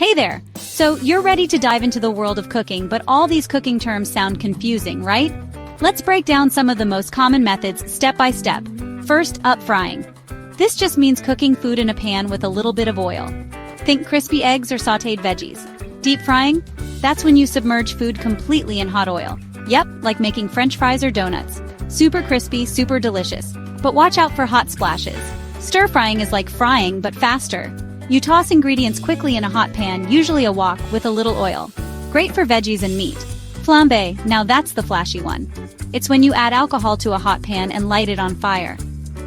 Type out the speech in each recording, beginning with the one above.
Hey there! So you're ready to dive into the world of cooking, but all these cooking terms sound confusing, right? Let's break down some of the most common methods step by step. First up, frying. This just means cooking food in a pan with a little bit of oil. Think crispy eggs or sautéed veggies. Deep frying? That's when you submerge food completely in hot oil. Yep, like making French fries or donuts. Super crispy, super delicious. But watch out for hot splashes. Stir frying is like frying, but faster. You toss ingredients quickly in a hot pan, usually a wok, with a little oil. Great for veggies and meat. Flambe, now that's the flashy one. It's when you add alcohol to a hot pan and light it on fire.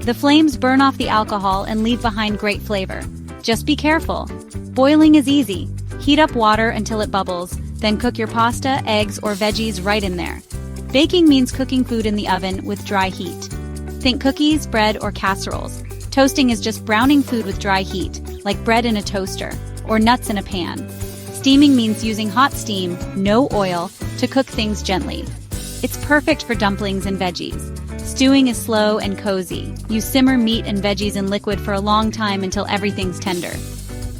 The flames burn off the alcohol and leave behind great flavor. Just be careful. Boiling is easy. Heat up water until it bubbles, then cook your pasta, eggs, or veggies right in there. Baking means cooking food in the oven with dry heat. Think cookies, bread, or casseroles. Toasting is just browning food with dry heat, like bread in a toaster, or nuts in a pan. Steaming means using hot steam, no oil, to cook things gently. It's perfect for dumplings and veggies. Stewing is slow and cozy. You simmer meat and veggies in liquid for a long time until everything's tender.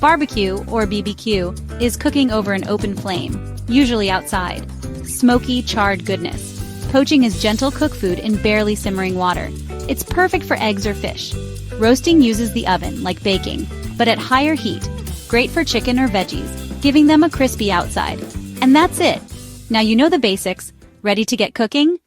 Barbecue, or BBQ, is cooking over an open flame, usually outside. Smoky, charred goodness. Poaching is gentle cooked food in barely simmering water. It's perfect for eggs or fish. Roasting uses the oven, like baking, but at higher heat. Great for chicken or veggies, giving them a crispy outside. And that's it. Now you know the basics. Ready to get cooking?